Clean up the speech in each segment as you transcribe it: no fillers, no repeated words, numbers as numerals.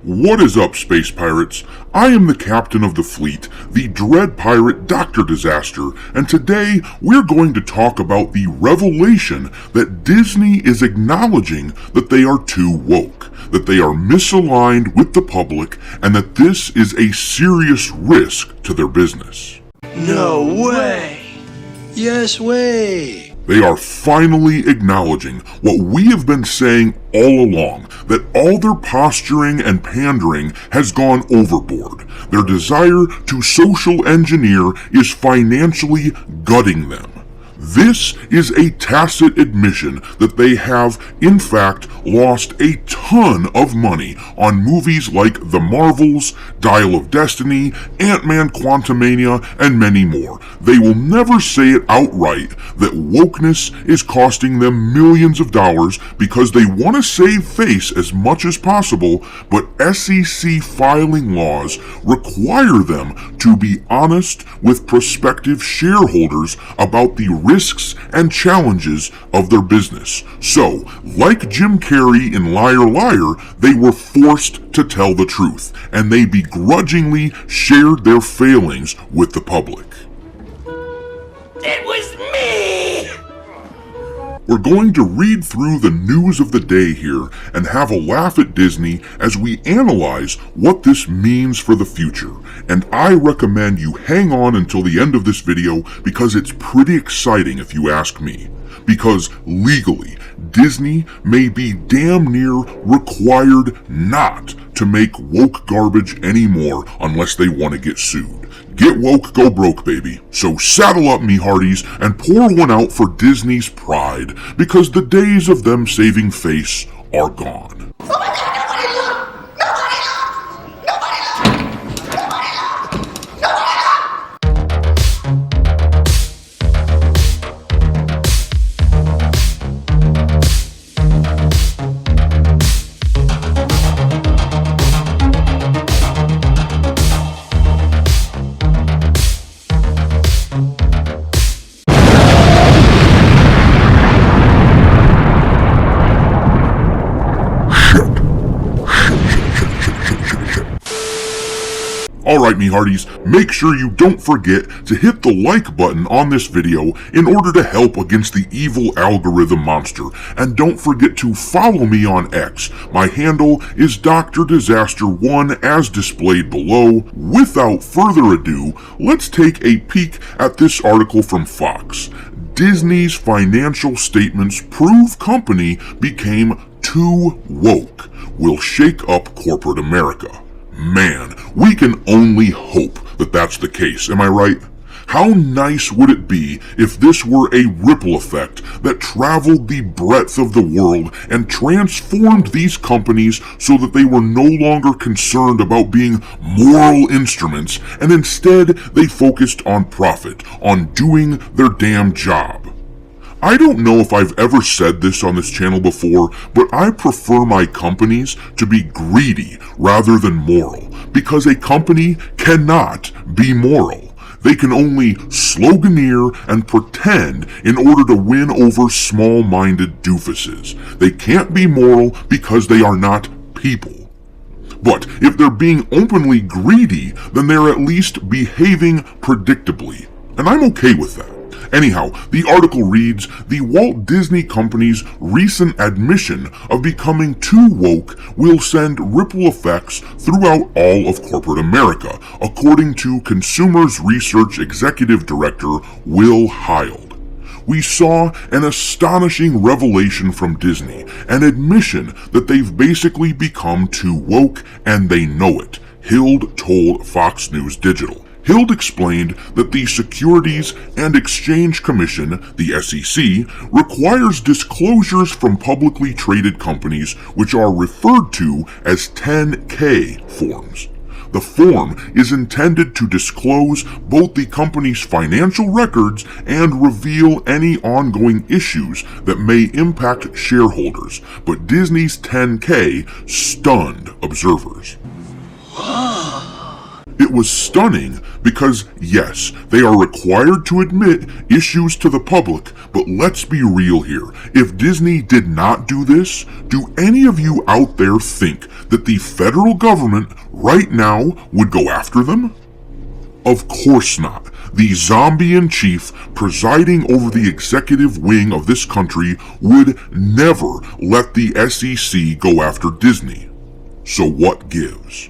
What is up, space pirates? I am the captain of the fleet, the dread pirate Dr. Disaster, and today we're going to talk about the revelation that Disney is acknowledging that they are too woke, that they are misaligned with the public, and that this is a serious risk to their business. No way! Yes way! They are finally acknowledging what we have been saying all along, that all their posturing and pandering has gone overboard. Their desire to social engineer is financially gutting them. This is a tacit admission that they have, in fact, lost a ton of money on movies like The Marvels, Dial of Destiny, Ant-Man Quantumania, and many more. They will never say it outright that wokeness is costing them millions of dollars because they want to save face as much as possible, but SEC filing laws require them to be honest with prospective shareholders about the risks and challenges of their business. So, like Jim Carrey in Liar Liar, they were forced to tell the truth, and they begrudgingly shared their failings with the public. It was me! We're going to read through the news of the day here and have a laugh at Disney as we analyze what this means for the future. And I recommend you hang on until the end of this video because it's pretty exciting if you ask me. Because legally, Disney may be damn near required not to make woke garbage anymore unless they want to get sued. Get woke, go broke, baby. So saddle up, me hearties, and pour one out for Disney's pride, because the days of them saving face are gone. Oh my God, nobody look! Nobody look! Nobody look! Nobody look! Nobody look! Alright, me hearties, make sure you don't forget to hit the like button on this video in order to help against the evil algorithm monster. And don't forget to follow me on X. My handle is Dr. Disaster1 as displayed below. Without further ado, let's take a peek at this article from Fox. Disney's financial statements prove company became too woke. Will shake up corporate America. Man, we can only hope that that's the case, am I right? How nice would it be if this were a ripple effect that traveled the breadth of the world and transformed these companies so that they were no longer concerned about being moral instruments and instead they focused on profit, on doing their damn job. I don't know if I've ever said this on this channel before, but I prefer my companies to be greedy rather than moral, because a company cannot be moral. They can only sloganeer and pretend in order to win over small-minded doofuses. They can't be moral because they are not people. But if they're being openly greedy, then they're at least behaving predictably, and I'm okay with that. Anyhow, the article reads, the Walt Disney Company's recent admission of becoming too woke will send ripple effects throughout all of corporate America, according to Consumers Research Executive Director Will Heald. We saw an astonishing revelation from Disney, an admission that they've basically become too woke and they know it, Heald told Fox News Digital. Heald explained that the Securities and Exchange Commission, the SEC, requires disclosures from publicly traded companies which are referred to as 10K forms. The form is intended to disclose both the company's financial records and reveal any ongoing issues that may impact shareholders, but Disney's 10K stunned observers. It was stunning because, yes, they are required to admit issues to the public, but let's be real here. If Disney did not do this, do any of you out there think that the federal government right now would go after them? Of course not. The zombie-in-chief presiding over the executive wing of this country would never let the SEC go after Disney. So what gives?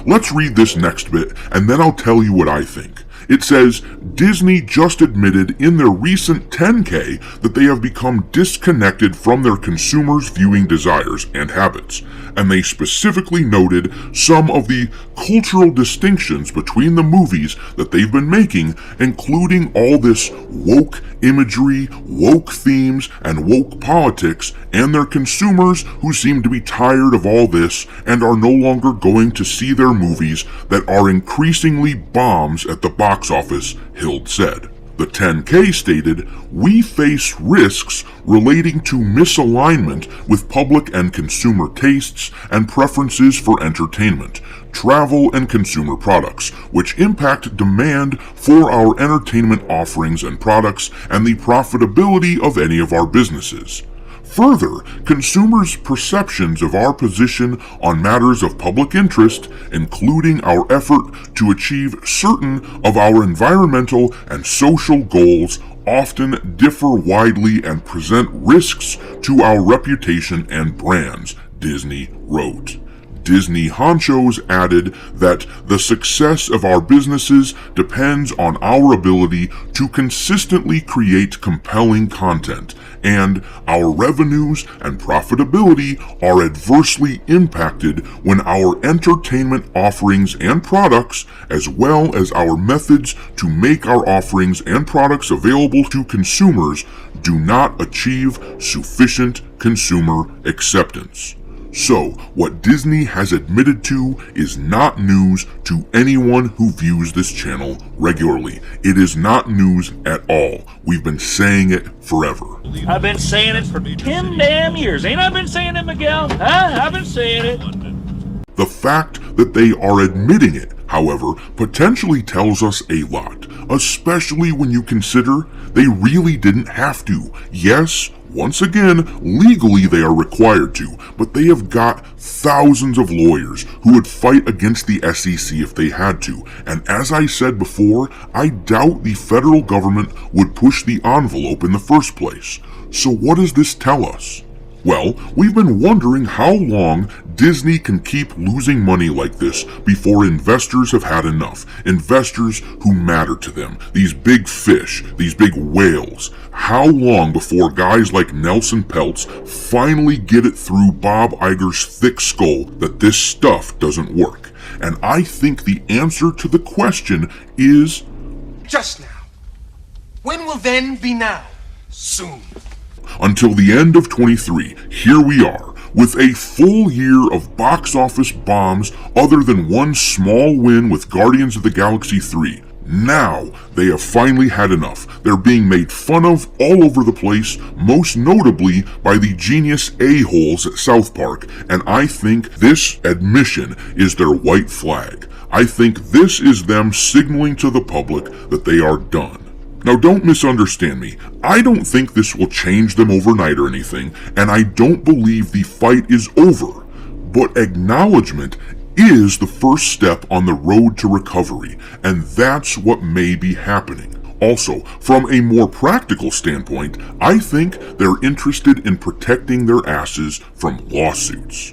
Let's read this next bit, and then I'll tell you what I think. It says, Disney just admitted in their recent 10-K that they have become disconnected from their consumers' viewing desires and habits, and they specifically noted some of the cultural distinctions between the movies that they've been making, including all this woke imagery, woke themes, and woke politics, and their consumers who seem to be tired of all this and are no longer going to see their movies that are increasingly bombs at the box office, Hild said. The 10-K stated, we face risks relating to misalignment with public and consumer tastes and preferences for entertainment, travel, and consumer products, which impact demand for our entertainment offerings and products and the profitability of any of our businesses. Further, consumers' perceptions of our position on matters of public interest, including our effort to achieve certain of our environmental and social goals, often differ widely and present risks to our reputation and brands, Disney wrote. Disney honchos added that the success of our businesses depends on our ability to consistently create compelling content, and our revenues and profitability are adversely impacted when our entertainment offerings and products, as well as our methods to make our offerings and products available to consumers, do not achieve sufficient consumer acceptance. So, what Disney has admitted to is not news to anyone who views this channel regularly. It is not news at all. We've been saying it forever. I've been saying it for 10 damn years. Ain't I been saying it, Miguel? Huh? I've been saying it. The fact that they are admitting it, however, potentially tells us a lot, especially when you consider they really didn't have to. Yes, once again, legally they are required to, but they have got thousands of lawyers who would fight against the SEC if they had to, and as I said before, I doubt the federal government would push the envelope in the first place. So what does this tell us? Well, we've been wondering how long Disney can keep losing money like this before investors have had enough. Investors who matter to them. These big fish, these big whales. How long before guys like Nelson Peltz finally get it through Bob Iger's thick skull that this stuff doesn't work? And I think the answer to the question is... just now. When will then be now? Soon. Until the end of 23, here we are, with a full year of box office bombs other than one small win with Guardians of the Galaxy 3. Now, they have finally had enough. They're being made fun of all over the place, most notably by the genius a-holes at South Park, and I think this admission is their white flag. I think this is them signaling to the public that they are done. Now don't misunderstand me, I don't think this will change them overnight or anything, and I don't believe the fight is over, but acknowledgement is the first step on the road to recovery, and that's what may be happening. Also, from a more practical standpoint, I think they're interested in protecting their asses from lawsuits.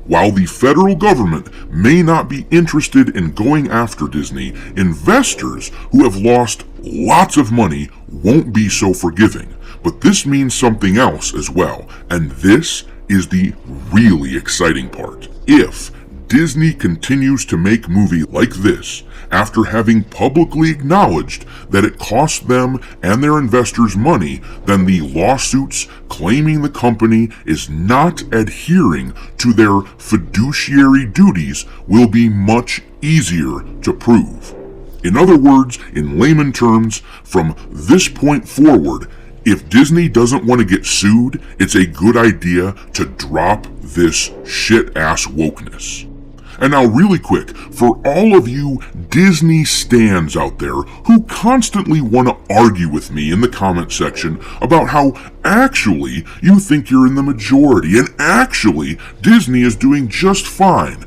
While the federal government may not be interested in going after Disney, investors who have lost lots of money won't be so forgiving. But this means something else as well, and this is the really exciting part. If Disney continues to make movies like this, after having publicly acknowledged that it cost them and their investors money, then the lawsuits claiming the company is not adhering to their fiduciary duties will be much easier to prove. In other words, in layman terms, from this point forward, if Disney doesn't want to get sued, it's a good idea to drop this shit-ass wokeness. And now really quick, for all of you Disney stans out there who constantly want to argue with me in the comment section about how actually you think you're in the majority and actually Disney is doing just fine,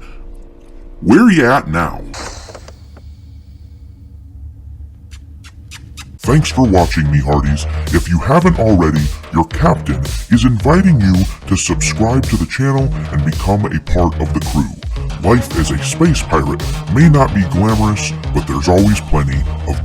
where are you at now? Thanks for watching, me hearties. If you haven't already, your captain is inviting you to subscribe to the channel and become a part of the crew. Life as a space pirate may not be glamorous, but there's always plenty of